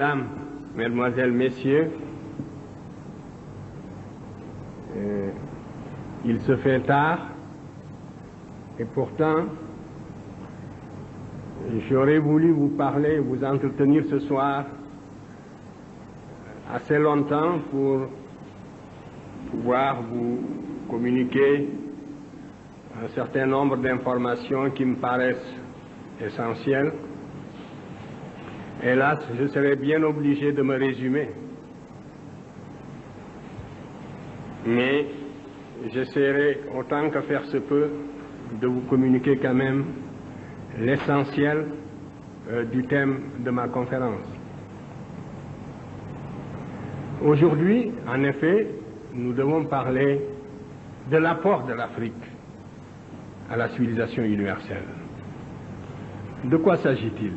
Mesdames, Mesdemoiselles, Messieurs, il se fait tard et pourtant j'aurais voulu vous parler, vous entretenir ce soir assez longtemps pour pouvoir vous communiquer un certain nombre d'informations qui me paraissent essentielles. Hélas, je serais bien obligé de me résumer. Mais j'essaierai, autant que faire se peut, de vous communiquer quand même l'essentiel du thème de ma conférence. Aujourd'hui, en effet, nous devons parler de l'apport de l'Afrique à la civilisation universelle. De quoi s'agit-il?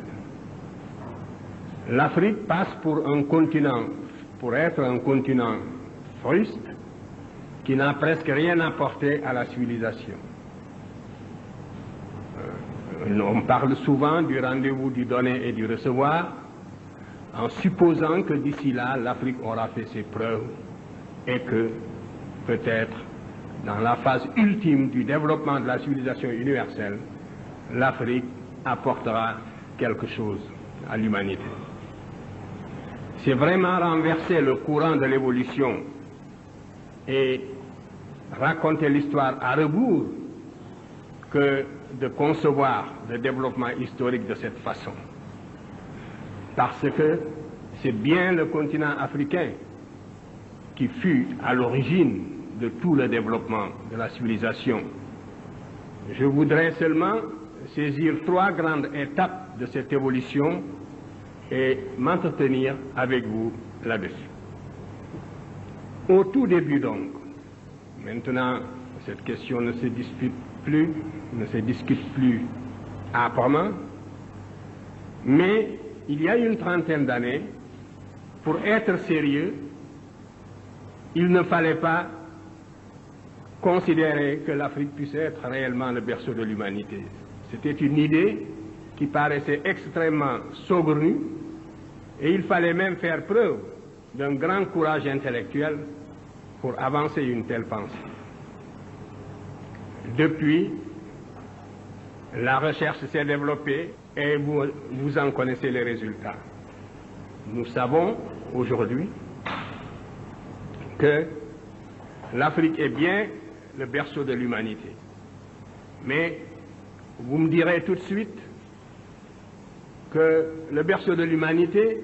L'Afrique passe pour être un continent fruste qui n'a presque rien apporté à la civilisation. On parle souvent du rendez-vous du donner et du recevoir, en supposant que d'ici là, l'Afrique aura fait ses preuves et que, peut-être, dans la phase ultime du développement de la civilisation universelle, l'Afrique apportera quelque chose à l'humanité. C'est vraiment renverser le courant de l'évolution et raconter l'histoire à rebours que de concevoir le développement historique de cette façon. Parce que c'est bien le continent africain qui fut à l'origine de tout le développement de la civilisation. Je voudrais seulement saisir 3 grandes étapes de cette évolution et m'entretenir avec vous là-dessus. Au tout début donc, maintenant cette question ne se discute plus âprement, mais il y a une trentaine d'années, pour être sérieux, il ne fallait pas considérer que l'Afrique puisse être réellement le berceau de l'humanité. C'était une idée qui paraissait extrêmement saugrenue et il fallait même faire preuve d'un grand courage intellectuel pour avancer une telle pensée. Depuis, la recherche s'est développée et vous en connaissez les résultats. Nous savons aujourd'hui que l'Afrique est bien le berceau de l'humanité. Mais vous me direz tout de suite que le berceau de l'humanité,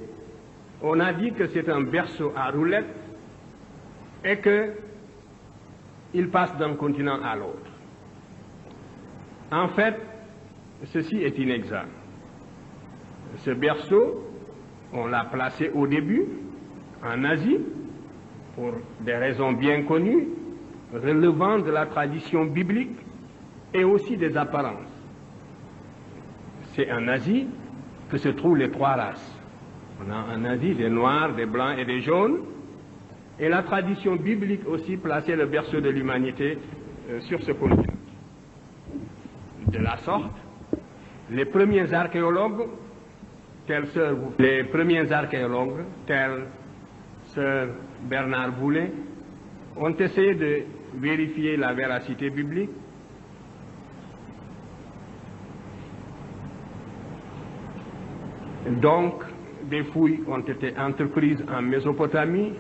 on a dit que c'est un berceau à roulettes et qu'il passe d'un continent à l'autre. En fait, ceci est inexact. Ce berceau, on l'a placé au début en Asie, pour des raisons bien connues, relevant de la tradition biblique et aussi des apparences. C'est en Asie que se trouvent les 3 races. On a en Asie des noirs, des blancs et des jaunes, et la tradition biblique aussi plaçait le berceau de l'humanité sur ce continent. De la sorte, les premiers archéologues, tels Sir Bernard Boulay, ont essayé de vérifier la véracité biblique. Donc, des fouilles ont été entreprises en Mésopotamie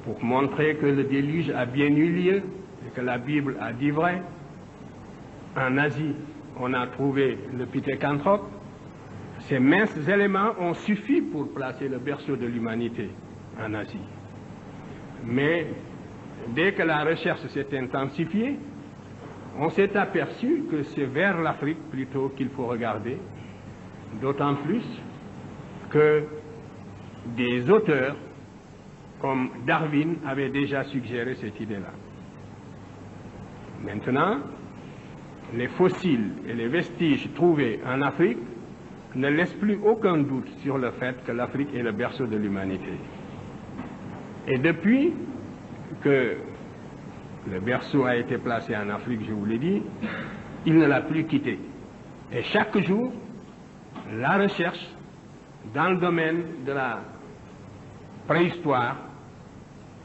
pour montrer que le déluge a bien eu lieu et que la Bible a dit vrai. En Asie, on a trouvé le Pithecanthrope. Ces minces éléments ont suffi pour placer le berceau de l'humanité en Asie. Mais dès que la recherche s'est intensifiée, on s'est aperçu que c'est vers l'Afrique plutôt qu'il faut regarder, d'autant plus que des auteurs comme Darwin avaient déjà suggéré cette idée-là. Maintenant, les fossiles et les vestiges trouvés en Afrique ne laissent plus aucun doute sur le fait que l'Afrique est le berceau de l'humanité. Et depuis que le berceau a été placé en Afrique, je vous l'ai dit, il ne l'a plus quitté. Et chaque jour, la recherche dans le domaine de la préhistoire,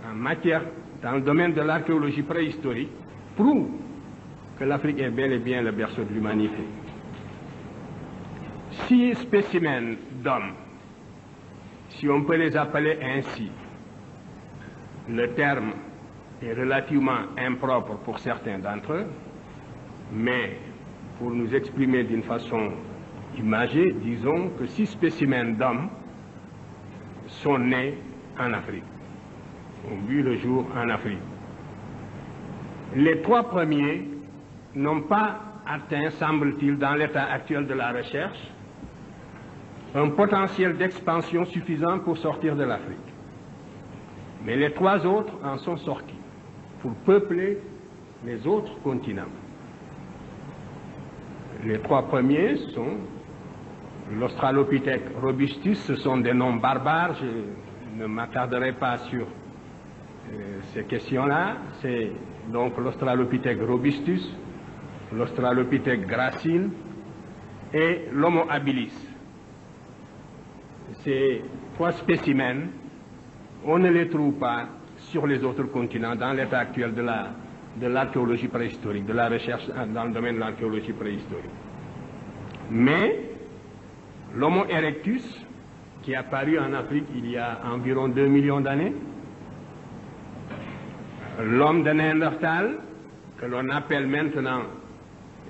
en matière, dans le domaine de l'archéologie préhistorique, prouve que l'Afrique est bel et bien le berceau de l'humanité. 6 spécimens d'hommes, si on peut les appeler ainsi, le terme est relativement impropre pour certains d'entre eux, mais pour nous exprimer d'une façon imagée, disons que 6 spécimens d'hommes sont nés en Afrique, ont vu le jour en Afrique. Les 3 premiers n'ont pas atteint, semble-t-il, dans l'état actuel de la recherche, un potentiel d'expansion suffisant pour sortir de l'Afrique. Mais les 3 autres en sont sortis pour peupler les autres continents. Les 3 premiers sont l'Australopithèque robustus, ce sont des noms barbares, je ne m'attarderai pas sur ces questions-là. C'est donc l'Australopithèque robustus, l'Australopithèque gracile et l'Homo habilis. Ces 3 spécimens, on ne les trouve pas sur les autres continents dans l'état actuel de l'archéologie préhistorique, de la recherche dans le domaine de l'archéologie préhistorique. Mais l'Homo erectus, qui est apparu en Afrique il y a environ 2 millions d'années, l'homme de Néandertal, que l'on appelle maintenant,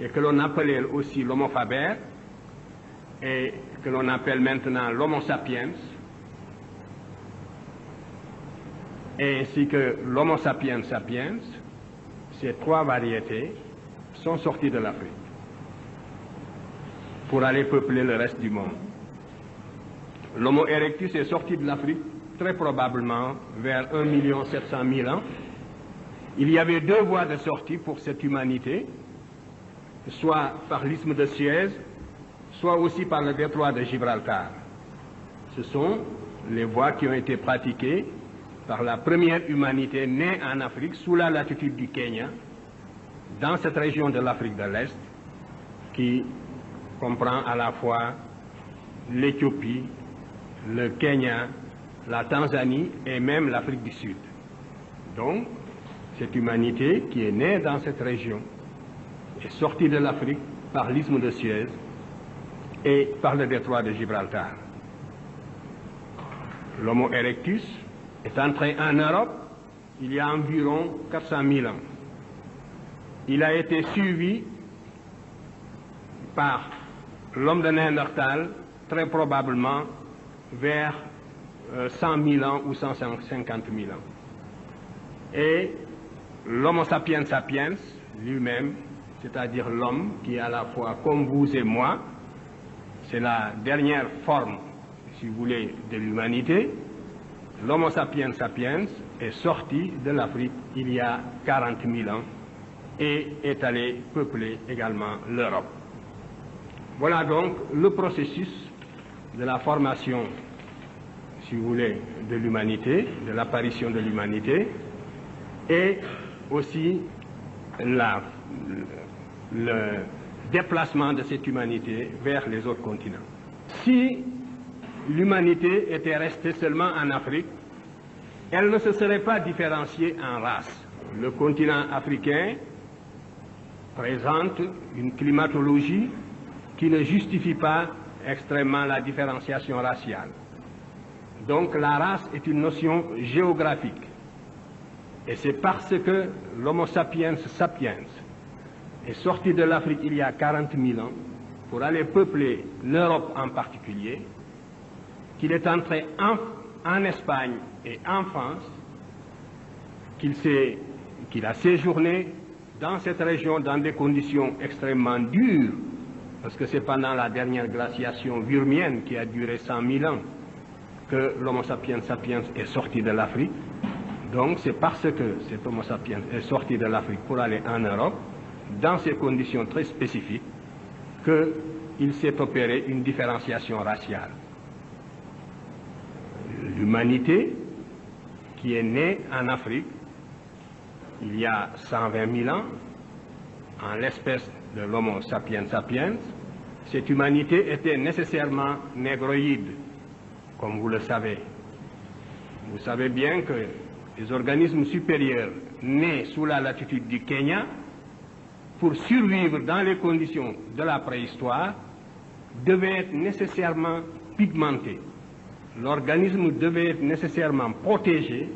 et que l'on appelait aussi l'Homo faber, et que l'on appelle maintenant l'Homo sapiens, ainsi que l'Homo sapiens sapiens, ces 3 variétés sont sorties de l'Afrique pour aller peupler le reste du monde. L'Homo erectus est sorti de l'Afrique très probablement vers 1 700 000 ans. Il y avait 2 voies de sortie pour cette humanité, soit par l'isthme de Suez, soit aussi par le détroit de Gibraltar. Ce sont les voies qui ont été pratiquées par la première humanité née en Afrique sous la latitude du Kenya, dans cette région de l'Afrique de l'Est, qui comprend à la fois l'Éthiopie, le Kenya, la Tanzanie et même l'Afrique du Sud. Donc, cette humanité qui est née dans cette région est sortie de l'Afrique par l'isthme de Suez et par le détroit de Gibraltar. L'Homo erectus est entré en Europe il y a environ 400 000 ans. Il a été suivi par l'homme de Néandertal, très probablement vers 100 000 ans ou 150 000 ans. Et l'Homo sapiens sapiens lui-même, c'est-à-dire l'homme qui est à la fois comme vous et moi, c'est la dernière forme, si vous voulez, de l'humanité. L'Homo sapiens sapiens est sorti de l'Afrique il y a 40 000 ans et est allé peupler également l'Europe. Voilà donc le processus de la formation, si vous voulez, de l'humanité, de l'apparition de l'humanité, et aussi le déplacement de cette humanité vers les autres continents. Si l'humanité était restée seulement en Afrique, elle ne se serait pas différenciée en races. Le continent africain présente une climatologie qui ne justifie pas extrêmement la différenciation raciale. Donc la race est une notion géographique. Et c'est parce que l'Homo sapiens sapiens est sorti de l'Afrique il y a 40 000 ans pour aller peupler l'Europe en particulier, qu'il est entré en Espagne et en France, qu'il a séjourné dans cette région dans des conditions extrêmement dures, parce que c'est pendant la dernière glaciation vurmienne qui a duré 100 000 ans que l'Homo sapiens sapiens est sorti de l'Afrique. Donc c'est parce que cet Homo sapiens est sorti de l'Afrique pour aller en Europe, dans ces conditions très spécifiques, qu'il s'est opéré une différenciation raciale. L'humanité qui est née en Afrique il y a 120 000 ans, en l'espèce de l'Homo sapiens sapiens, cette humanité était nécessairement négroïde, comme vous le savez. Vous savez bien que les organismes supérieurs nés sous la latitude du Kenya, pour survivre dans les conditions de la préhistoire, devaient être nécessairement pigmentés. L'organisme devait être nécessairement protégé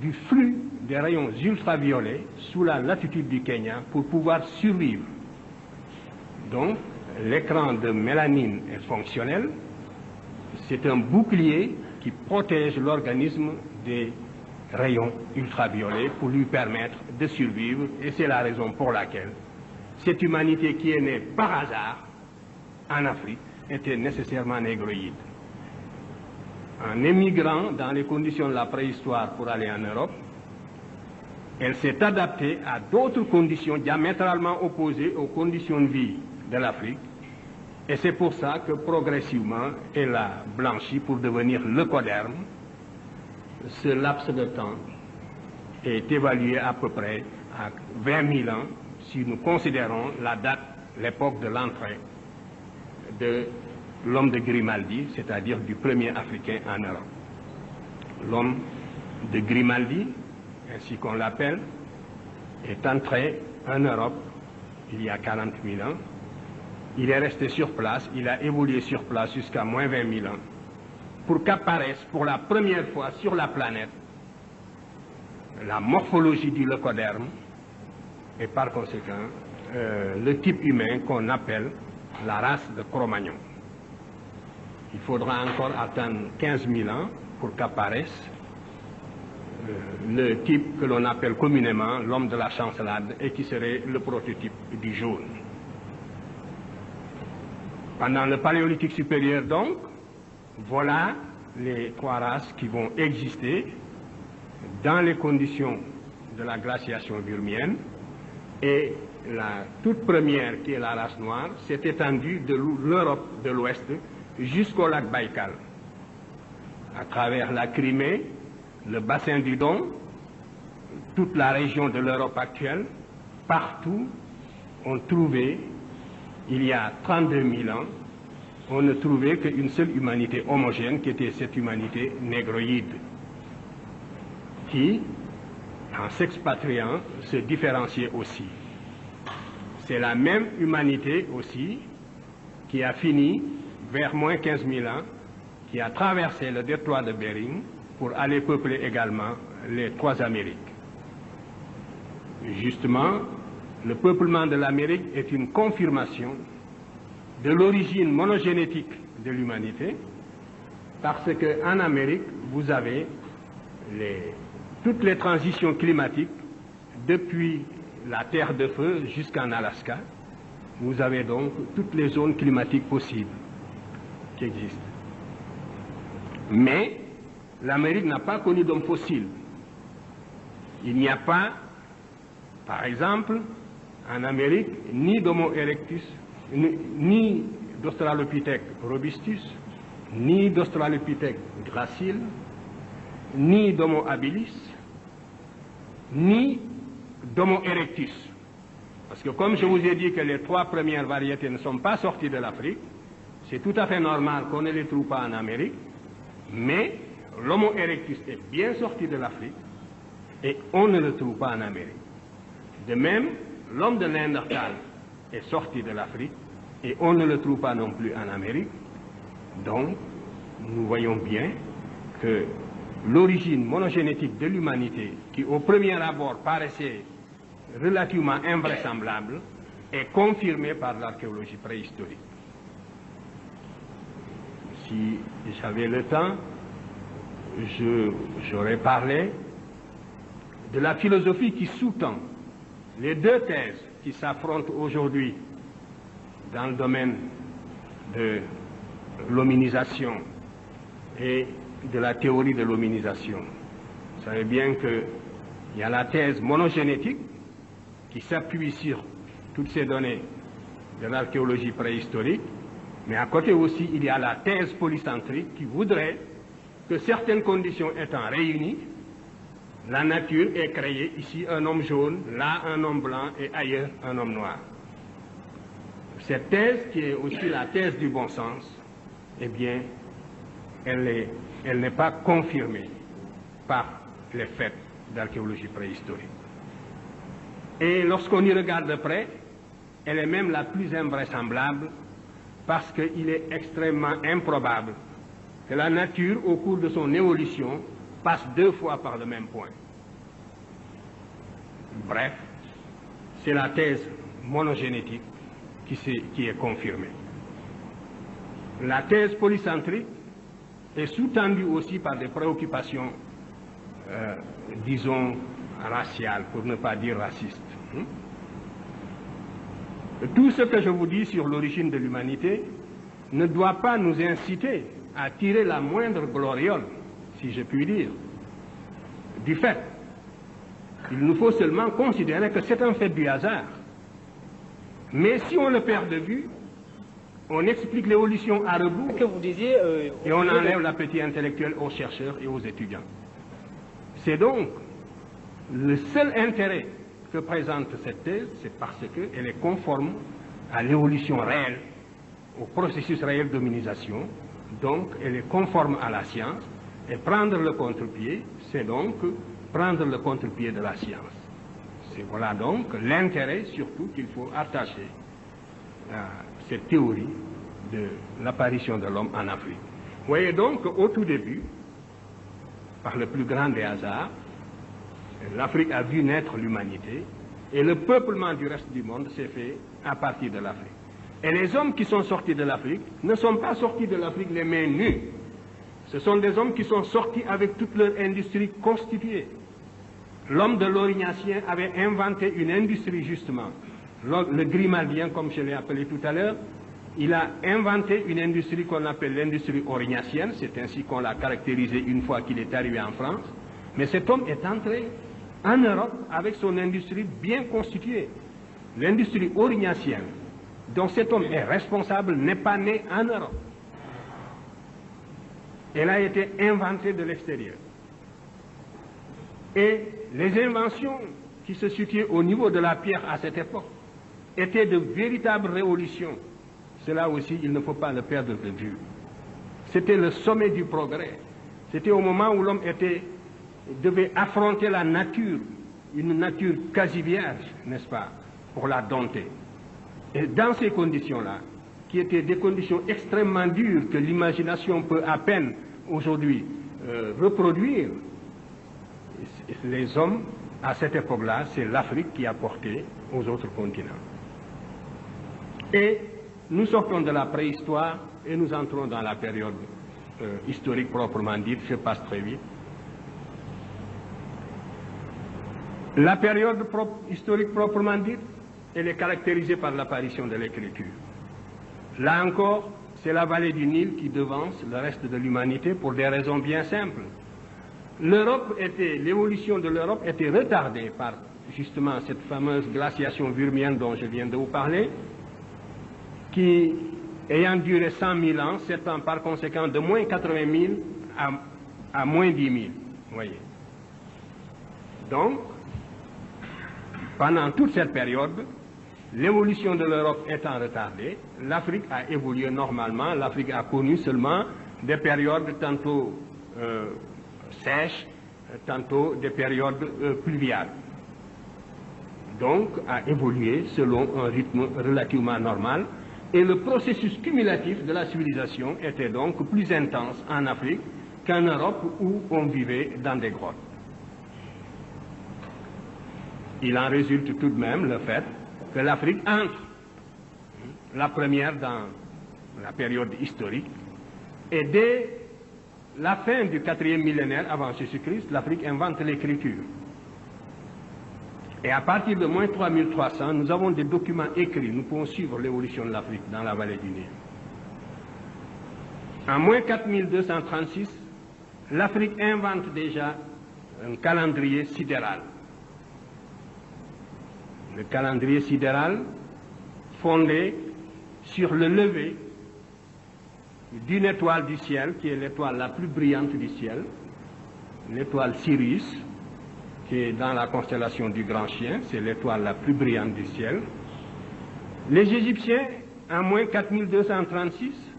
du flux des rayons ultraviolets sous la latitude du Kenya pour pouvoir survivre. Donc, l'écran de mélanine est fonctionnel. C'est un bouclier qui protège l'organisme des rayons ultraviolets pour lui permettre de survivre. Et c'est la raison pour laquelle cette humanité qui est née par hasard en Afrique était nécessairement négroïde. En émigrant dans les conditions de la préhistoire pour aller en Europe, elle s'est adaptée à d'autres conditions diamétralement opposées aux conditions de vie de l'Afrique. Et c'est pour ça que progressivement, elle a blanchi pour devenir leucoderme. Ce laps de temps est évalué à peu près à 20 000 ans si nous considérons la date, l'époque de l'entrée de l'homme de Grimaldi, c'est-à-dire du premier Africain en Europe. L'homme de Grimaldi, ainsi qu'on l'appelle, est entré en Europe il y a 40 000 ans. Il est resté sur place, il a évolué sur place jusqu'à moins 20 000 ans, pour qu'apparaisse pour la première fois sur la planète la morphologie du leucoderme et par conséquent le type humain qu'on appelle la race de Cro-Magnon. Il faudra encore attendre 15 000 ans pour qu'apparaisse le type que l'on appelle communément l'homme de la chancelade et qui serait le prototype du jaune. Pendant le Paléolithique supérieur, donc, voilà les trois races qui vont exister dans les conditions de la glaciation burmienne. Et la toute première, qui est la race noire, s'est étendue de l'Europe de l'Ouest jusqu'au lac Baïkal. À travers la Crimée, le bassin du Don, toute la région de l'Europe actuelle, partout, on trouvait, il y a 32 000 ans, on ne trouvait qu'une seule humanité homogène, qui était cette humanité négroïde, qui, en s'expatriant, se différenciait aussi. C'est la même humanité aussi qui a fini, vers moins 15 000 ans, qui a traversé le détroit de Bering pour aller peupler également les trois Amériques. Justement, le peuplement de l'Amérique est une confirmation de l'origine monogénétique de l'humanité, parce qu'en Amérique, vous avez toutes les transitions climatiques depuis la Terre de Feu jusqu'en Alaska. Vous avez donc toutes les zones climatiques possibles qui existent. Mais l'Amérique n'a pas connu d'homme fossile. Il n'y a pas, par exemple, en Amérique, ni d'Homo erectus, ni d'Australopithèque robustus, ni d'Australopithèque gracile, ni d'Homo habilis, ni d'Homo erectus. Parce que comme je vous ai dit que les trois premières variétés ne sont pas sorties de l'Afrique, c'est tout à fait normal qu'on ne les trouve pas en Amérique, mais l'Homo erectus est bien sorti de l'Afrique et on ne le trouve pas en Amérique. De même, l'homme de Néandertal est sorti de l'Afrique et on ne le trouve pas non plus en Amérique. Donc, nous voyons bien que l'origine monogénétique de l'humanité, qui au premier abord paraissait relativement invraisemblable, est confirmée par l'archéologie préhistorique. Si j'avais le temps, j'aurais parlé de la philosophie qui sous-tend les deux thèses qui s'affrontent aujourd'hui dans le domaine de l'hominisation et de la théorie de l'hominisation. Vous savez bien qu'il y a la thèse monogénétique qui s'appuie sur toutes ces données de l'archéologie préhistorique, mais à côté aussi il y a la thèse polycentrique qui voudrait que certaines conditions étant réunies, la nature ait créé ici un homme jaune, là un homme blanc et ailleurs un homme noir. Cette thèse, qui est aussi la thèse du bon sens, eh bien, elle n'est pas confirmée par les faits d'archéologie préhistorique. Et lorsqu'on y regarde de près, elle est même la plus invraisemblable parce qu'il est extrêmement improbable que la nature, au cours de son évolution, passe 2 fois par le même point. Bref, c'est la thèse monogénétique qui est confirmée. La thèse polycentrique est sous-tendue aussi par des préoccupations, disons, raciales, pour ne pas dire racistes. Tout ce que je vous dis sur l'origine de l'humanité ne doit pas nous inciter à tirer la moindre gloriole, si je puis dire, du fait. Il nous faut seulement considérer que c'est un fait du hasard. Mais si on le perd de vue, on explique l'évolution à rebours que vous disiez, et on enlève l'appétit intellectuel aux chercheurs et aux étudiants. C'est donc le seul intérêt que présente cette thèse, c'est parce qu'elle est conforme à l'évolution réelle, au processus réel d'hominisation, donc elle est conforme à la science, et prendre le contre-pied, c'est donc prendre le contre-pied de la science. C'est voilà donc l'intérêt surtout qu'il faut attacher à cette théorie de l'apparition de l'homme en Afrique. Vous voyez donc au tout début, par le plus grand des hasards, l'Afrique a vu naître l'humanité et le peuplement du reste du monde s'est fait à partir de l'Afrique. Et les hommes qui sont sortis de l'Afrique ne sont pas sortis de l'Afrique les mains nues. Ce sont des hommes qui sont sortis avec toute leur industrie constituée. L'homme de l'Orignacien avait inventé une industrie justement. Le Grimaldien, comme je l'ai appelé tout à l'heure, il a inventé une industrie qu'on appelle l'industrie aurignacienne. C'est ainsi qu'on l'a caractérisé une fois qu'il est arrivé en France. Mais cet homme est entré en Europe avec son industrie bien constituée. L'industrie aurignacienne, dont cet homme est responsable, n'est pas née en Europe. Elle a été inventée de l'extérieur. Et les inventions qui se situaient au niveau de la pierre à cette époque étaient de véritables révolutions. Cela aussi, il ne faut pas le perdre de vue. C'était le sommet du progrès. C'était au moment où l'homme devait affronter la nature, une nature quasi vierge, n'est-ce pas, pour la dompter. Et dans ces conditions-là, qui étaient des conditions extrêmement dures que l'imagination peut à peine aujourd'hui reproduire, les hommes, à cette époque-là, c'est l'Afrique qui a porté aux autres continents. Et nous sortons de la préhistoire et nous entrons dans la période historique proprement dite. Je passe très vite. La période historique proprement dite, elle est caractérisée par l'apparition de l'écriture. Là encore, c'est la vallée du Nil qui devance le reste de l'humanité pour des raisons bien simples. L'évolution de l'Europe était retardée par justement cette fameuse glaciation vurmienne dont je viens de vous parler, qui, ayant duré 100 000 ans, s'étend par conséquent de moins 80 000 à moins 10 000. Vous voyez. Donc, pendant toute cette période, l'évolution de l'Europe étant retardée, l'Afrique a évolué normalement. L'Afrique a connu seulement des périodes tantôt sèches, tantôt des périodes pluviales. Donc, a évolué selon un rythme relativement normal. Et le processus cumulatif de la civilisation était donc plus intense en Afrique qu'en Europe où on vivait dans des grottes. Il en résulte tout de même le fait que l'Afrique entre, la première dans la période historique, et dès la fin du 4e millénaire avant Jésus-Christ, l'Afrique invente l'écriture. Et à partir de moins 3300, nous avons des documents écrits, nous pouvons suivre l'évolution de l'Afrique dans la vallée du Nil. En moins 4236, l'Afrique invente déjà un calendrier sidéral. Le calendrier sidéral fondé sur le lever d'une étoile du ciel, qui est l'étoile la plus brillante du ciel, l'étoile Sirius, qui est dans la constellation du Grand Chien, c'est l'étoile la plus brillante du ciel. Les Égyptiens, en moins 4236,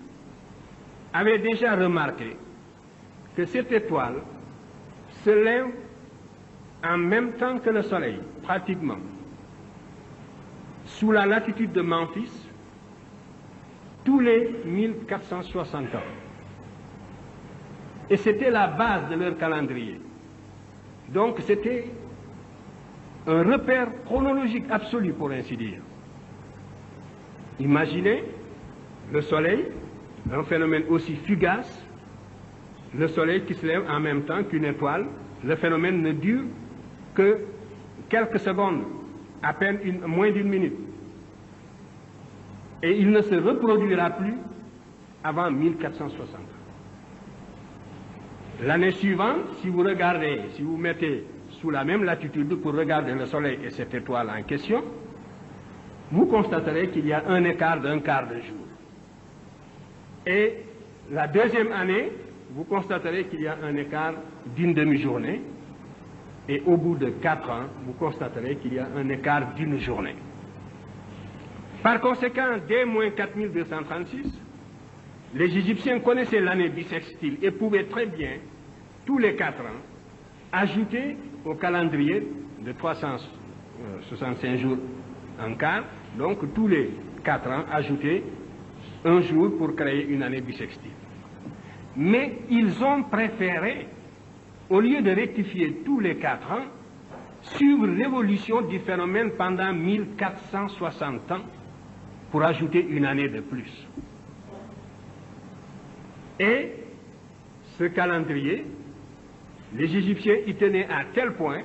avaient déjà remarqué que cette étoile se lève en même temps que le soleil, pratiquement, sous la latitude de Memphis, tous les 1460 ans. Et c'était la base de leur calendrier. Donc c'était un repère chronologique absolu, pour ainsi dire. Imaginez le soleil, un phénomène aussi fugace, le soleil qui se lève en même temps qu'une étoile. Le phénomène ne dure que quelques secondes, à peine moins d'une minute. Et il ne se reproduira plus avant 1460. L'année suivante, si vous regardez, si vous mettez sous la même latitude pour regarder le soleil et cette étoile en question, vous constaterez qu'il y a un écart d'un quart de jour. Et la deuxième année, vous constaterez qu'il y a un écart d'une demi-journée. Et au bout de 4 ans, vous constaterez qu'il y a un écart d'une journée. Par conséquent, dès moins 4236, les Égyptiens connaissaient l'année bissextile et pouvaient très bien, tous les 4 ans, ajouter au calendrier de 365 jours en quart, donc tous les 4 ans, ajouter un jour pour créer une année bissextile. Mais ils ont préféré, au lieu de rectifier tous les 4 ans, suivre l'évolution du phénomène pendant 1460 ans pour ajouter une année de plus. Et ce calendrier, les Égyptiens y tenaient à tel point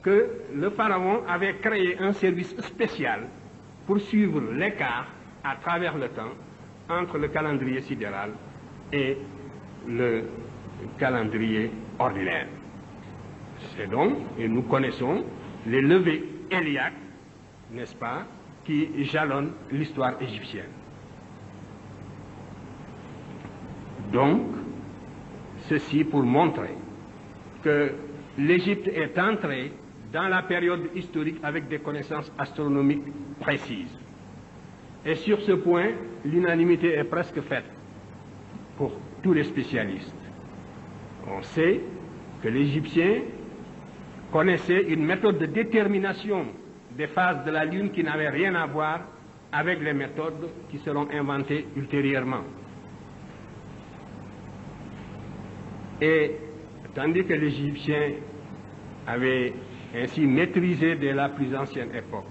que le pharaon avait créé un service spécial pour suivre l'écart à travers le temps entre le calendrier sidéral et le calendrier ordinaire. C'est donc, et nous connaissons, les levées héliaques, n'est-ce pas, qui jalonnent l'histoire égyptienne. Donc, ceci pour montrer que l'Égypte est entrée dans la période historique avec des connaissances astronomiques précises. Et sur ce point, l'unanimité est presque faite pour tous les spécialistes. On sait que l'Égyptien connaissait une méthode de détermination des phases de la Lune qui n'avait rien à voir avec les méthodes qui seront inventées ultérieurement. Et tandis que l'Égyptien avait ainsi maîtrisé dès la plus ancienne époque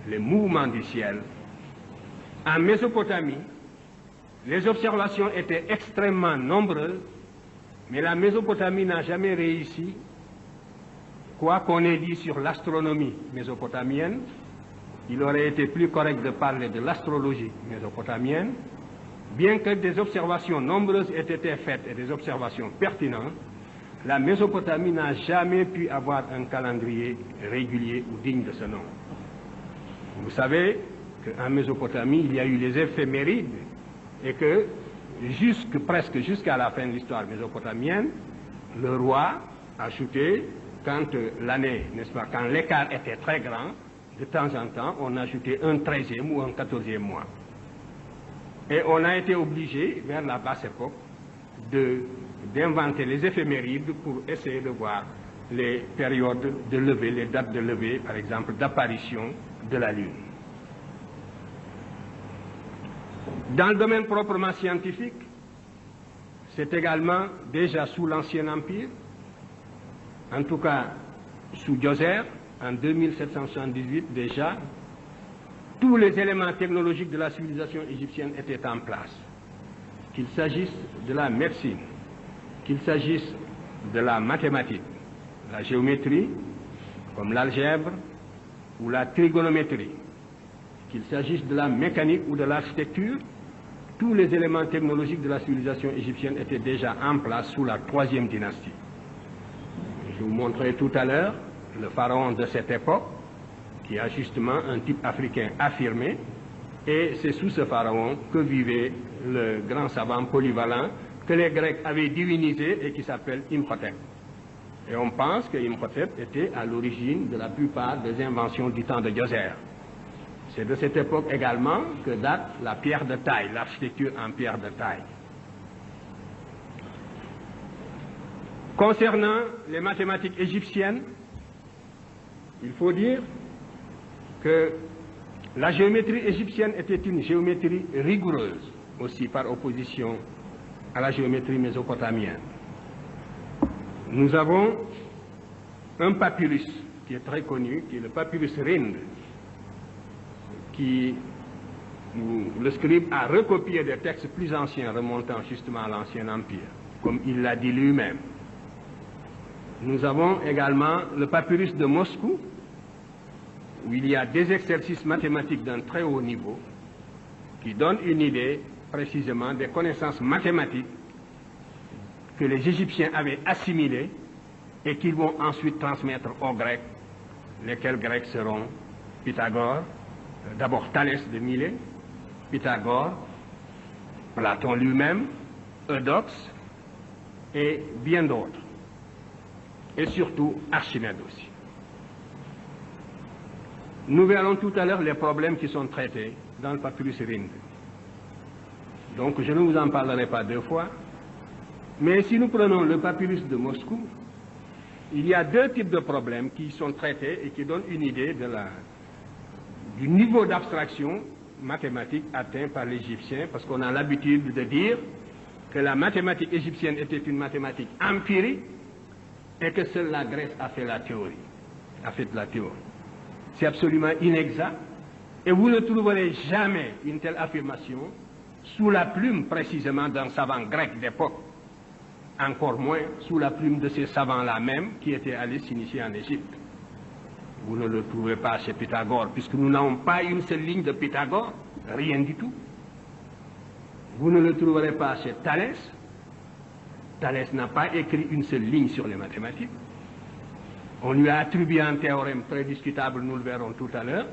les mouvements du ciel, en Mésopotamie, les observations étaient extrêmement nombreuses, mais la Mésopotamie n'a jamais réussi, quoi qu'on ait dit sur l'astronomie mésopotamienne. Il aurait été plus correct de parler de l'astrologie mésopotamienne. Bien que des observations nombreuses aient été faites et des observations pertinentes, la Mésopotamie n'a jamais pu avoir un calendrier régulier ou digne de ce nom. Vous savez qu'en Mésopotamie, il y a eu les éphémérides et que presque jusqu'à la fin de l'histoire mésopotamienne, le roi ajoutait, quand l'année, n'est-ce pas, quand l'écart était très grand, de temps en temps, on ajoutait un 13e ou un 14e mois. Et on a été obligé, vers la basse époque, d'inventer les éphémérides pour essayer de voir les périodes de levée, les dates de levée, par exemple, d'apparition de la Lune. Dans le domaine proprement scientifique, c'est également déjà sous l'Ancien Empire, en tout cas sous Djoser, en 2778 déjà, tous les éléments technologiques de la civilisation égyptienne étaient en place. Qu'il s'agisse de la médecine, qu'il s'agisse de la mathématique, la géométrie, comme l'algèbre ou la trigonométrie, qu'il s'agisse de la mécanique ou de l'architecture, tous les éléments technologiques de la civilisation égyptienne étaient déjà en place sous la 3e dynastie. Je vous montrerai tout à l'heure le pharaon de cette époque, qui a justement un type africain affirmé, et c'est sous ce pharaon que vivait le grand savant polyvalent que les Grecs avaient divinisé et qui s'appelle Imhotep. Et on pense que Imhotep était à l'origine de la plupart des inventions du temps de Djoser. C'est de cette époque également que date la pierre de taille, l'architecture en pierre de taille. Concernant les mathématiques égyptiennes, il faut dire que la géométrie égyptienne était une géométrie rigoureuse, aussi par opposition à la géométrie mésopotamienne. Nous avons un papyrus qui est très connu, qui est le papyrus Rind, où le scribe a recopié des textes plus anciens remontant justement à l'Ancien Empire, comme il l'a dit lui-même. Nous avons également le papyrus de Moscou, où il y a des exercices mathématiques d'un très haut niveau, qui donnent une idée précisément des connaissances mathématiques que les Égyptiens avaient assimilées et qu'ils vont ensuite transmettre aux Grecs, lesquels Grecs seront Pythagore, d'abord Thalès de Milet, Pythagore, Platon lui-même, Eudoxe et bien d'autres. Et surtout Archimède aussi. Nous verrons tout à l'heure les problèmes qui sont traités dans le papyrus Rind. Donc je ne vous en parlerai pas deux fois. Mais si nous prenons le papyrus de Moscou, il y a deux types de problèmes qui sont traités et qui donnent une idée du niveau d'abstraction mathématique atteint par l'Égyptien, parce qu'on a l'habitude de dire que la mathématique égyptienne était une mathématique empirique et que seule la Grèce a fait la théorie, C'est absolument inexact et vous ne trouverez jamais une telle affirmation sous la plume précisément d'un savant grec d'époque, encore moins sous la plume de ces savants-là même qui étaient allés s'initier en Égypte. Vous ne le trouvez pas chez Pythagore, puisque nous n'avons pas une seule ligne de Pythagore, rien du tout. Vous ne le trouverez pas chez Thalès. Thalès n'a pas écrit une seule ligne sur les mathématiques. On lui a attribué un théorème très discutable, nous le verrons tout à l'heure.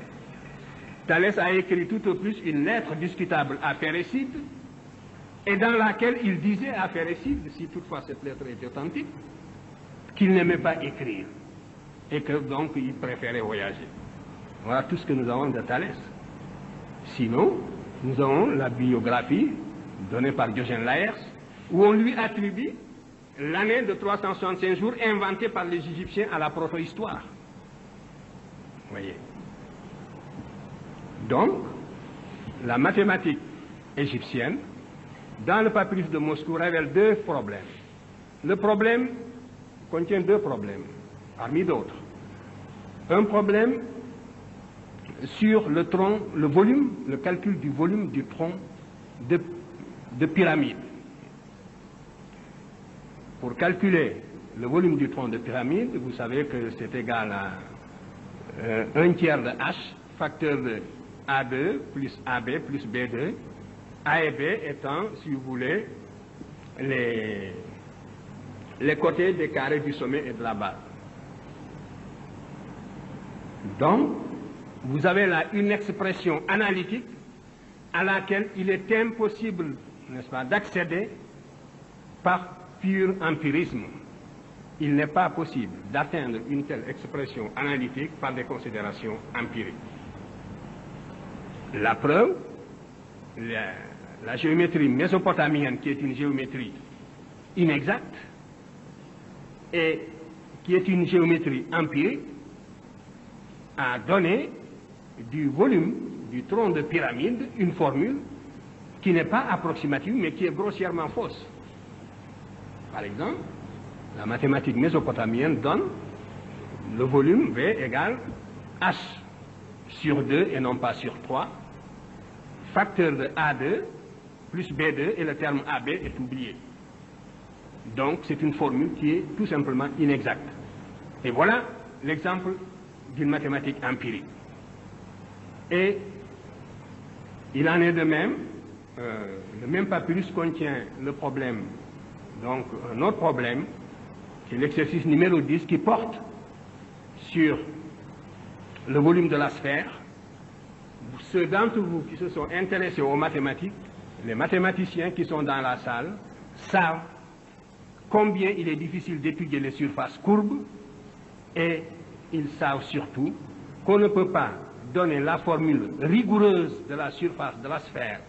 Thalès a écrit tout au plus une lettre discutable à Phérécyde, et dans laquelle il disait à Phérécyde, si toutefois cette lettre est authentique, qu'il n'aimait pas écrire, et que donc il préférait voyager. Voilà tout ce que nous avons de Thalès. Sinon, nous avons la biographie donnée par Diogène Laërce, où on lui attribue l'année de 365 jours inventée par les Égyptiens à la proto-histoire. Vous voyez. Donc, la mathématique égyptienne, dans le papyrus de Moscou, révèle deux problèmes. Le problème contient deux problèmes, parmi d'autres. Un problème sur le tronc, le volume, le calcul du volume du tronc de pyramide. Pour calculer le volume du tronc de pyramide, vous savez que c'est égal à 1 tiers de H, facteur de A2 plus AB plus B2, A et B étant, si vous voulez, les côtés des carrés du sommet et de la base. Donc, vous avez là une expression analytique à laquelle il est impossible, n'est-ce pas, d'accéder par pur empirisme. Il n'est pas possible d'atteindre une telle expression analytique par des considérations empiriques. La preuve, la géométrie mésopotamienne, qui est une géométrie inexacte et qui est une géométrie empirique, a donné du volume du tronc de pyramide une formule qui n'est pas approximative mais qui est grossièrement fausse. Par exemple, la mathématique mésopotamienne donne le volume V égale H sur 2 et non pas sur 3, facteur de A2 plus B2 et le terme AB est oublié. Donc c'est une formule qui est tout simplement inexacte. Et voilà l'exemple d'une mathématique empirique. Et il en est de même, le même papyrus contient le problème, donc un autre problème, qui est l'exercice numéro 10, qui porte sur le volume de la sphère. Ceux d'entre vous qui se sont intéressés aux mathématiques, les mathématiciens qui sont dans la salle, savent combien il est difficile d'étudier les surfaces courbes, et ils savent surtout qu'on ne peut pas donner la formule rigoureuse de la surface de la sphère,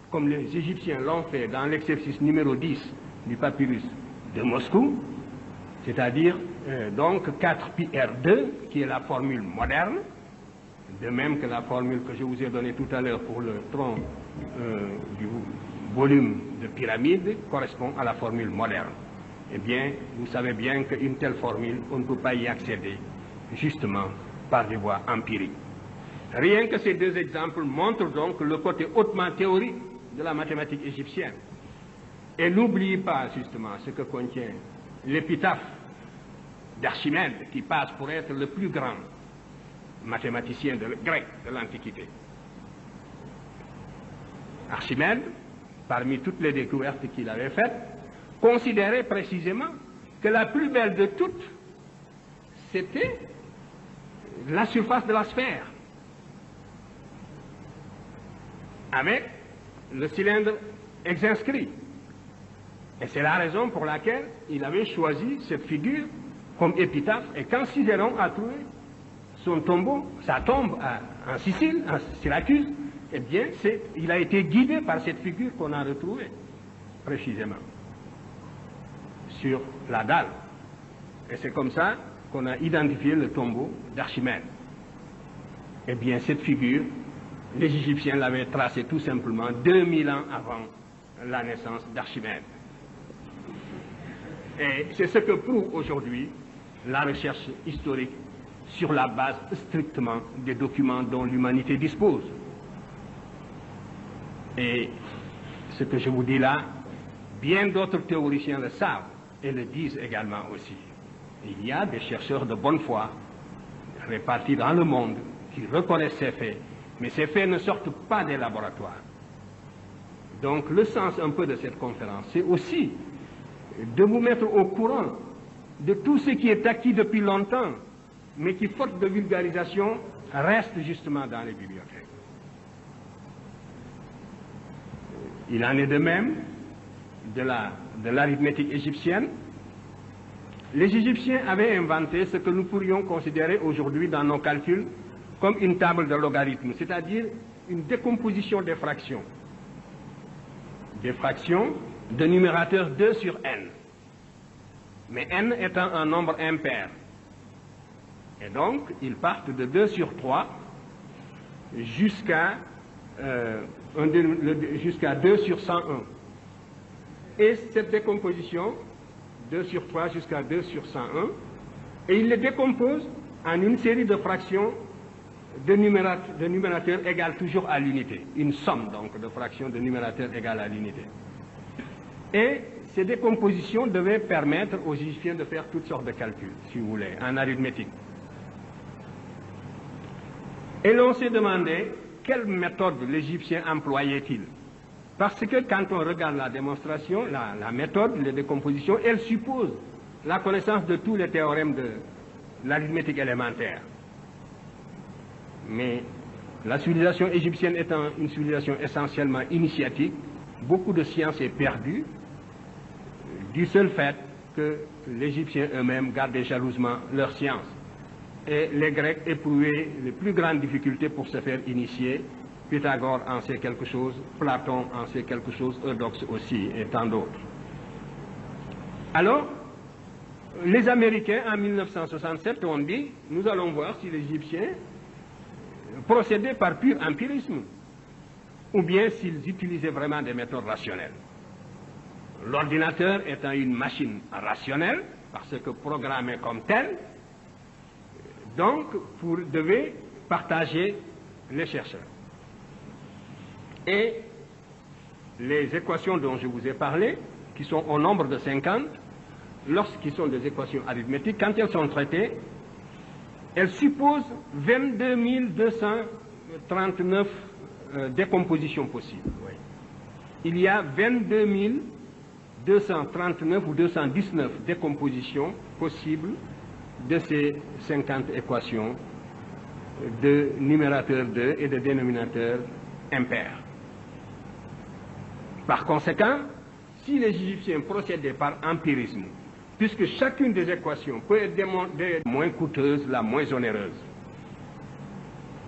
comme les Égyptiens l'ont fait dans l'exercice numéro 10 du papyrus de Moscou, c'est-à-dire donc 4πr2, qui est la formule moderne, de même que la formule que je vous ai donnée tout à l'heure pour le tronc du volume de pyramide correspond à la formule moderne. Eh bien, vous savez bien qu'une telle formule, on ne peut pas y accéder, justement, par des voies empiriques. Rien que ces deux exemples montrent donc le côté hautement théorique de la mathématique égyptienne. Et n'oubliez pas, justement, ce que contient l'épitaphe d'Archimède, qui passe pour être le plus grand mathématicien grec de l'Antiquité. Archimède, parmi toutes les découvertes qu'il avait faites, considérait précisément que la plus belle de toutes, c'était la surface de la sphère, avec le cylindre exscrit. Et c'est la raison pour laquelle il avait choisi cette figure comme épitaphe. Et quand Cicéron a trouvé son tombeau, sa tombe en Sicile, en Syracuse, eh bien, il a été guidé par cette figure qu'on a retrouvée, précisément, sur la dalle. Et c'est comme ça qu'on a identifié le tombeau d'Archimède. Eh bien, cette figure, les Égyptiens l'avaient tracée tout simplement 2000 ans avant la naissance d'Archimède. Et c'est ce que prouve aujourd'hui la recherche historique sur la base strictement des documents dont l'humanité dispose. Et ce que je vous dis là, bien d'autres théoriciens le savent et le disent également aussi. Il y a des chercheurs de bonne foi répartis dans le monde qui reconnaissent ces faits, mais ces faits ne sortent pas des laboratoires. Donc le sens un peu de cette conférence, c'est aussi de vous mettre au courant de tout ce qui est acquis depuis longtemps, mais qui, faute de vulgarisation, reste justement dans les bibliothèques. Il en est de même de l'arithmétique égyptienne. Les Égyptiens avaient inventé ce que nous pourrions considérer aujourd'hui dans nos calculs comme une table de logarithmes, c'est-à-dire une décomposition des fractions. Des fractions de numérateur 2 sur n. Mais n étant un nombre impair. Et donc, ils partent de 2 sur 3 jusqu'à 2 sur 101. Et cette décomposition, 2 sur 3 jusqu'à 2 sur 101, et ils les décomposent en une série de fractions de numérateurs égales toujours à l'unité. Une somme donc de fractions de numérateurs égales à l'unité. Et ces décompositions devaient permettre aux Égyptiens de faire toutes sortes de calculs, si vous voulez, en arithmétique. Et l'on s'est demandé quelle méthode l'Égyptien employait-il. Parce que quand on regarde la démonstration, la méthode, les décompositions, elle suppose la connaissance de tous les théorèmes de l'arithmétique élémentaire. Mais la civilisation égyptienne étant une civilisation essentiellement initiatique, beaucoup de science est perdue du seul fait que les Égyptiens eux-mêmes gardaient jalousement leur science. Et les Grecs éprouvaient les plus grandes difficultés pour se faire initier. Pythagore en sait quelque chose, Platon en sait quelque chose, Eudoxe aussi, et tant d'autres. Alors, les Américains, en 1967, ont dit, nous allons voir si les Égyptiens procédaient par pur empirisme, ou bien s'ils utilisaient vraiment des méthodes rationnelles. L'ordinateur étant une machine rationnelle, parce que programmée comme telle, donc, devait partager les chercheurs. Et les équations dont je vous ai parlé, qui sont au nombre de 50, lorsqu'ils sont des équations arithmétiques, quand elles sont traitées, elles supposent 22 239 décompositions possibles. Oui. Il y a 22 239 ou 219 décompositions possibles de ces 50 équations de numérateur 2 et de dénominateur impair. Par conséquent, si les Égyptiens procédaient par empirisme, puisque chacune des équations peut être la moins coûteuse, la moins onéreuse,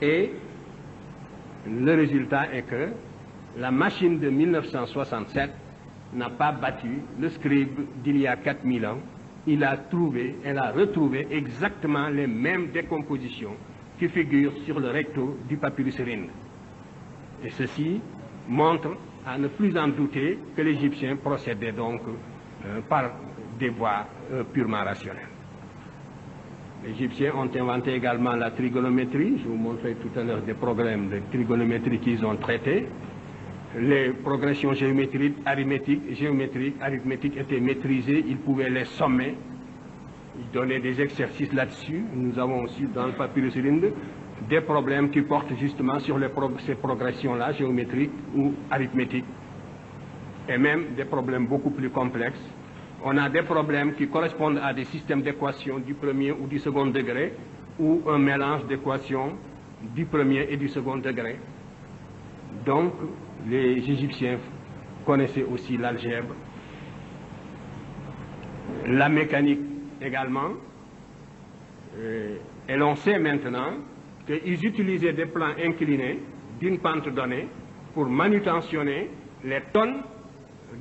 et le résultat est que la machine de 1967 n'a pas battu le scribe d'il y a 4000 ans, elle a retrouvé exactement les mêmes décompositions qui figurent sur le recto du papyrus Rhind. Et ceci montre, à ne plus en douter, que l'Égyptien procédait donc par des voies purement rationnelles. Les Égyptiens ont inventé également la trigonométrie. Je vous montrais tout à l'heure des programmes de trigonométrie qu'ils ont traités. Les progressions géométriques, arithmétiques étaient maîtrisées, ils pouvaient les sommer, ils donnaient des exercices là-dessus. Nous avons aussi dans le papyrus Rhind des problèmes qui portent justement sur ces progressions-là, géométriques ou arithmétiques, et même des problèmes beaucoup plus complexes. On a des problèmes qui correspondent à des systèmes d'équations du premier ou du second degré, ou un mélange d'équations du premier et du second degré. Donc, les Égyptiens connaissaient aussi l'algèbre, la mécanique également, et l'on sait maintenant qu'ils utilisaient des plans inclinés d'une pente donnée pour manutentionner les tonnes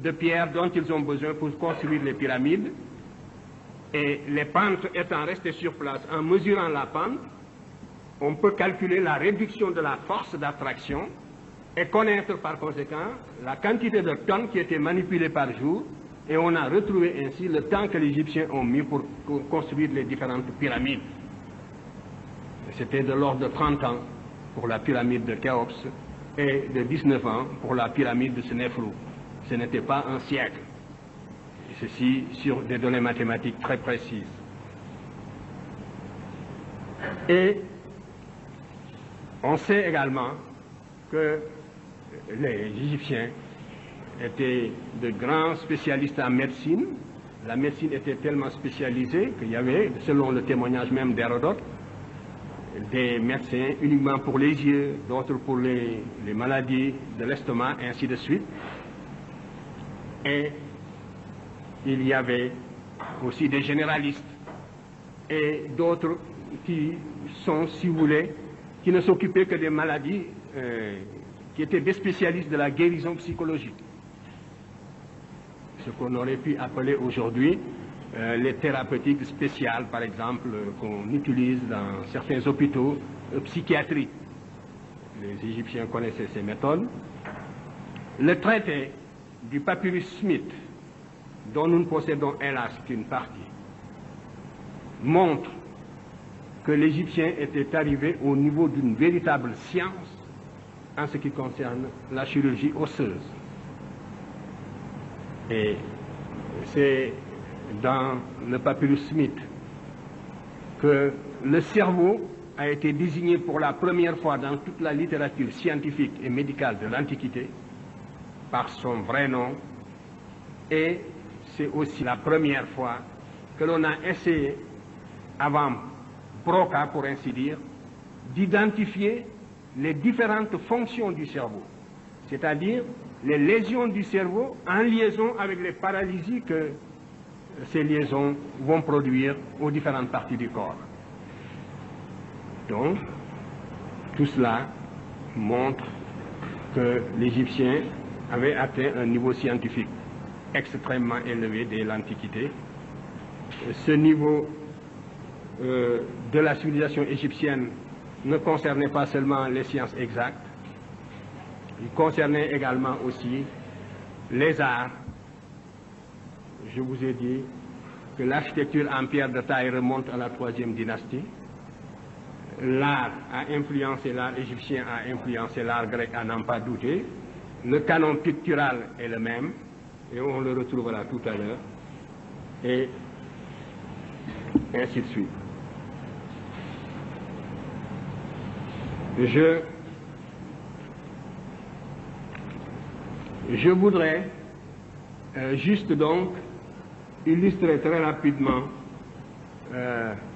de pierres dont ils ont besoin pour construire les pyramides, et les pentes étant restées sur place, en mesurant la pente, on peut calculer la réduction de la force d'attraction et connaître par conséquent la quantité de tonnes qui étaient manipulées par jour, et on a retrouvé ainsi le temps que les Égyptiens ont mis pour construire les différentes pyramides. C'était de l'ordre de 30 ans pour la pyramide de Khéops et de 19 ans pour la pyramide de Sénéfrou. Ce n'était pas un siècle. Et ceci sur des données mathématiques très précises. Et on sait également que les Égyptiens étaient de grands spécialistes en médecine. La médecine était tellement spécialisée qu'il y avait, selon le témoignage même d'Hérodote, des médecins uniquement pour les yeux, d'autres pour les maladies de l'estomac, et ainsi de suite. Et il y avait aussi des généralistes et d'autres qui sont, si vous voulez, qui ne s'occupaient que des maladies, qui étaient des spécialistes de la guérison psychologique. Ce qu'on aurait pu appeler aujourd'hui les thérapeutiques spéciales, par exemple, qu'on utilise dans certains hôpitaux psychiatriques. Les Égyptiens connaissaient ces méthodes. Le traité du papyrus Smith, dont nous ne possédons hélas qu'une partie, montre que l'Égyptien était arrivé au niveau d'une véritable science en ce qui concerne la chirurgie osseuse. Et c'est dans le papyrus Smith que le cerveau a été désigné pour la première fois dans toute la littérature scientifique et médicale de l'Antiquité par son vrai nom, et c'est aussi la première fois que l'on a essayé, avant Broca pour ainsi dire, d'identifier les différentes fonctions du cerveau, c'est-à-dire les lésions du cerveau en liaison avec les paralysies que ces liaisons vont produire aux différentes parties du corps. Donc, tout cela montre que l'Égyptien avait atteint un niveau scientifique extrêmement élevé dès l'Antiquité. Ce niveau de la civilisation égyptienne ne concernait pas seulement les sciences exactes, il concernait également aussi les arts. Je vous ai dit que l'architecture en pierre de taille remonte à la 3e dynastie. L'art a influencé l'art égyptien, a influencé l'art grec, à n'en pas douter. Le canon pictural est le même, et on le retrouvera tout à l'heure, et ainsi de suite. Je voudrais juste donc illustrer très rapidement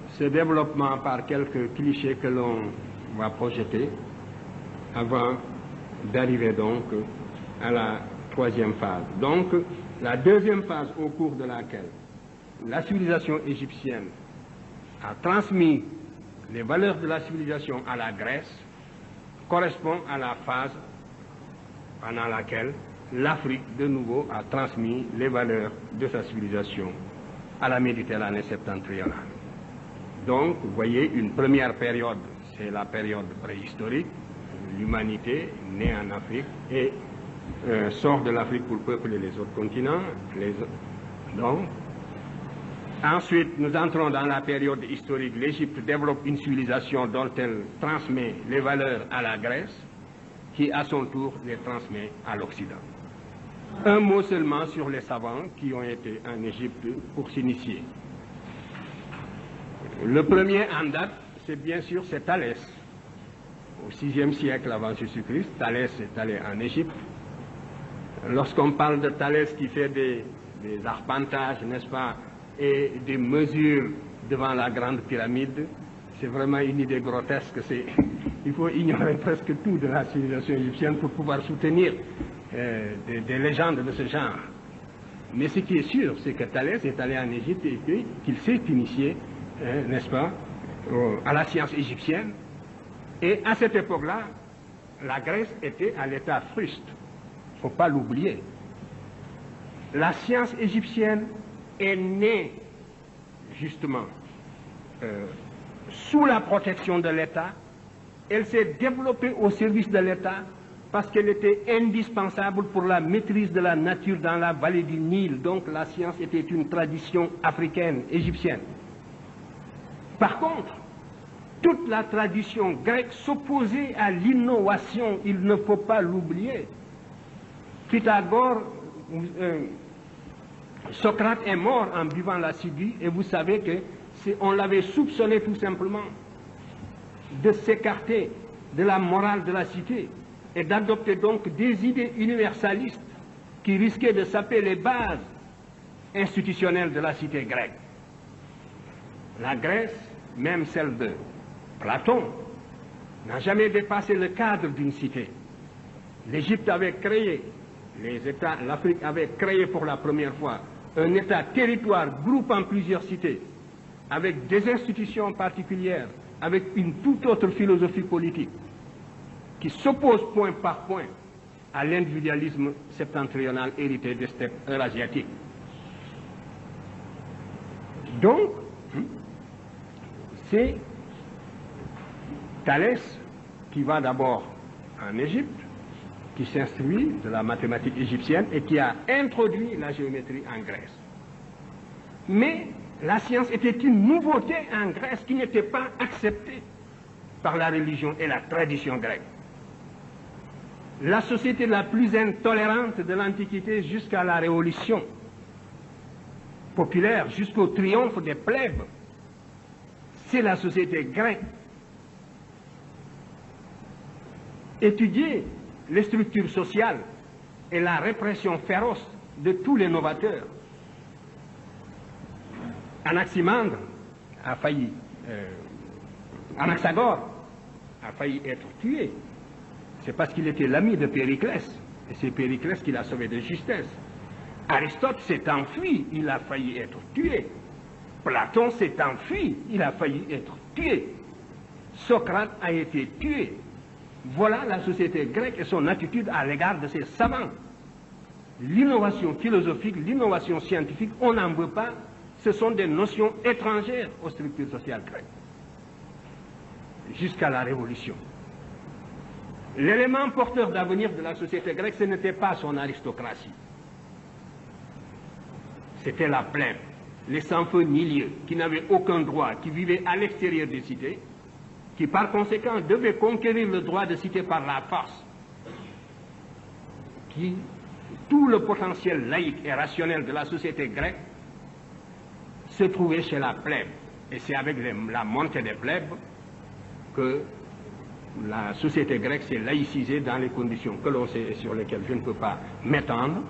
ce développement par quelques clichés que l'on va projeter avant d'arriver donc à la 3e phase. Donc, la 2e phase au cours de laquelle la civilisation égyptienne a transmis les valeurs de la civilisation à la Grèce correspond à la phase pendant laquelle l'Afrique, de nouveau, a transmis les valeurs de sa civilisation à la Méditerranée septentrionale. Donc, vous voyez, une première période, c'est la période préhistorique. L'humanité naît en Afrique et sort de l'Afrique pour peupler les autres continents. Donc, ensuite, nous entrons dans la période historique. L'Égypte développe une civilisation dont elle transmet les valeurs à la Grèce, qui à son tour les transmet à l'Occident. Un mot seulement sur les savants qui ont été en Égypte pour s'initier. Le premier en date, c'est bien sûr Thalès. Au VIe siècle avant Jésus-Christ, Thalès est allé en Égypte. Lorsqu'on parle de Thalès qui fait des arpentages, n'est-ce pas, et des mesures devant la grande pyramide, c'est vraiment une idée grotesque. Il faut ignorer presque tout de la civilisation égyptienne pour pouvoir soutenir des légendes de ce genre. Mais ce qui est sûr, c'est que Thalès est allé en Égypte et qu'il s'est initié, n'est-ce pas, à la science égyptienne. Et à cette époque-là, la Grèce était à l'état fruste. Il ne faut pas l'oublier. La science égyptienne est née, justement, sous la protection de l'État. Elle s'est développée au service de l'État parce qu'elle était indispensable pour la maîtrise de la nature dans la vallée du Nil. Donc la science était une tradition africaine, égyptienne. Par contre, toute la tradition grecque s'opposait à l'innovation, il ne faut pas l'oublier. Pythagore, Socrate est mort en buvant la ciguë, et vous savez qu'on l'avait soupçonné tout simplement de s'écarter de la morale de la cité et d'adopter donc des idées universalistes qui risquaient de saper les bases institutionnelles de la cité grecque. La Grèce, même celle de Platon, n'a jamais dépassé le cadre d'une cité. L'Égypte avait créé, l'Afrique avait créé pour la première fois un État-territoire groupant plusieurs cités, avec des institutions particulières, avec une toute autre philosophie politique, qui s'oppose point par point à l'individualisme septentrional hérité des steppes eurasiatiques. Donc, c'est Thalès qui va d'abord en Égypte, qui s'instruit de la mathématique égyptienne et qui a introduit la géométrie en Grèce. Mais la science était une nouveauté en Grèce qui n'était pas acceptée par la religion et la tradition grecque. La société la plus intolérante de l'Antiquité jusqu'à la Révolution populaire, jusqu'au triomphe des plèbes, c'est la société grecque. Étudier les structures sociales et la répression féroce de tous les novateurs. Anaximandre a failli, Anaxagore a failli être tué. C'est parce qu'il était l'ami de Périclès, et c'est Périclès qui l'a sauvé de justesse. Aristote s'est enfui, il a failli être tué. Platon s'est enfui, il a failli être tué. Socrate a été tué. Voilà la société grecque et son attitude à l'égard de ses savants. L'innovation philosophique, l'innovation scientifique, on n'en veut pas. Ce sont des notions étrangères aux structures sociales grecques. Jusqu'à la Révolution. L'élément porteur d'avenir de la société grecque, ce n'était pas son aristocratie. C'était la plèbe, les sans-feu ni lieu, qui n'avaient aucun droit, qui vivaient à l'extérieur des cités, qui par conséquent devaient conquérir le droit de cité par la force, tout le potentiel laïque et rationnel de la société grecque se trouvait chez la plèbe. Et c'est avec la montée des plèbes que la société grecque s'est laïcisée dans les conditions que l'on sait et sur lesquelles je ne peux pas m'étendre.